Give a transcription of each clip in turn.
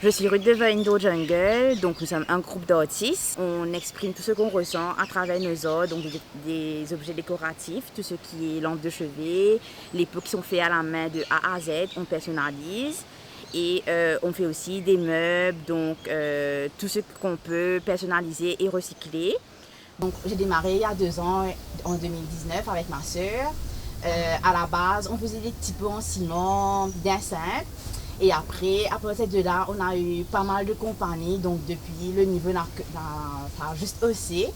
Je suis Ruth de Indo Jungle, donc nous sommes un groupe d'artistes. On exprime tout ce qu'on ressent à travers nos arts, donc des objets décoratifs, tout ce qui est lampes de chevet, les pots qui sont faits à la main de A à Z, on personnalise. Et on fait aussi des meubles, donc tout ce qu'on peut personnaliser et recycler. Donc j'ai démarré il y a 2 ans, en 2019, avec ma sœur. À la base, on faisait des petits pots en ciment bien simples. Et après, à partir de là, on a eu pas mal de compagnies. Donc depuis, le niveau n'a juste haussé.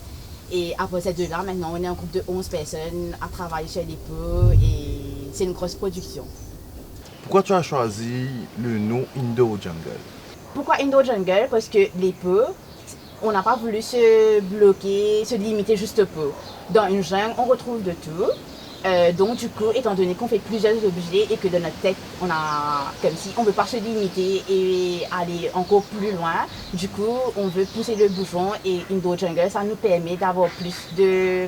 Et à partir de là, maintenant, on est un groupe de 11 personnes à travailler sur les pots. Et c'est une grosse production. Pourquoi tu as choisi le nom Indo Jungle? Pourquoi Indo Jungle? Parce que les pots, on n'a pas voulu se bloquer, se limiter juste aux pots. Dans une jungle, on retrouve de tout. Donc du coup, étant donné qu'on fait plusieurs objets et que dans notre tête, on a comme si on ne veut pas se limiter et aller encore plus loin, du coup, on veut pousser le bouchon et Indo Jungle, ça nous permet d'avoir plus de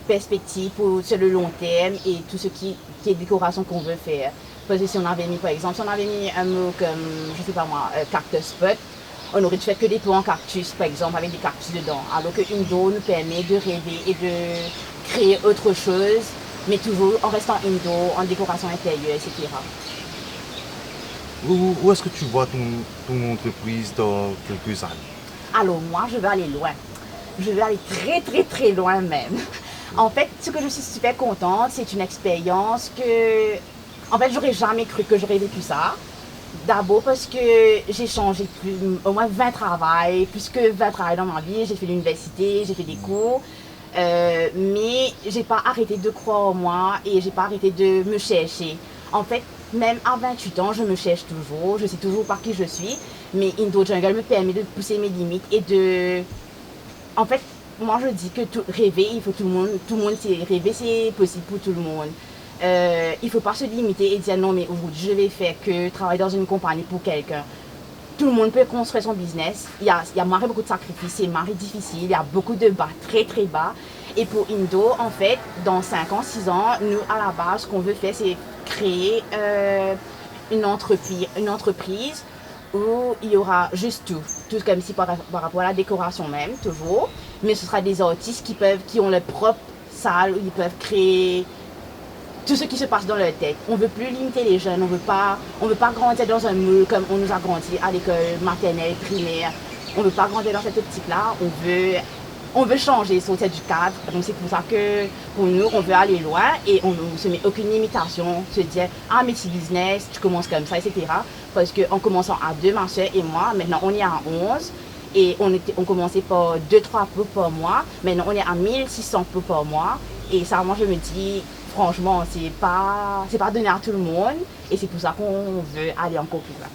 perspectives sur le long terme et tout ce qui est décoration qu'on veut faire. Parce que si on avait mis, par exemple, si on avait mis un mot comme, je sais pas moi, cactus spot, on aurait dû faire que des pots en cactus, par exemple, avec des cactus dedans. Alors que Indo nous permet de rêver et de créer autre chose, mais toujours en restant Indo, en décoration intérieure, etc. Où est-ce que tu vois ton entreprise dans quelques années? Alors moi, je veux aller loin. Je veux aller très très très loin même. En fait, ce que je suis super contente, c'est une expérience que, en fait, j'aurais jamais cru que j'aurais vécu ça. D'abord parce que j'ai changé au moins 20 travails, plus que 20 travails dans ma vie. J'ai fait l'université, j'ai fait des cours. Mais j'ai pas arrêté de croire en moi et j'ai pas arrêté de me chercher. En fait, même à 28 ans, je me cherche toujours, je sais toujours pas qui je suis, mais Indo Jungle me permet de pousser mes limites et de... En fait, moi je dis que rêver, il faut tout le monde c'est rêver, c'est possible pour tout le monde. Il faut pas se limiter et dire non mais aujourd'hui je vais faire que travailler dans une compagnie pour quelqu'un. Tout le monde peut construire son business. Il y a beaucoup de sacrifices, c'est difficile, il y a beaucoup de bas, très très bas. Et pour Indo, en fait, dans 5 ans, 6 ans, nous, à la base, ce qu'on veut faire, c'est créer une entreprise où il y aura juste tout comme si par rapport à la décoration même, toujours. Mais ce sera des artistes qui ont leur propre salle où ils peuvent créer tout ce qui se passe dans leur tête. On ne veut plus limiter les jeunes, on veut pas grandir dans un moule comme on nous a grandi à l'école maternelle, primaire. On ne veut pas grandir dans cette optique-là, on veut changer, sortir du cadre. Donc c'est pour ça que pour nous, on veut aller loin et on ne se met aucune limitation, se dire ah mais c'est business, tu commences comme ça, etc. Parce qu'en commençant à 2, ma soeur et moi, maintenant on est à 11. Et on commençait par 2-3 pots par mois, maintenant on est à 1600 pots par mois. Et ça, moi je me dis, franchement, c'est pas donné à tout le monde et c'est pour ça qu'on veut aller encore plus loin.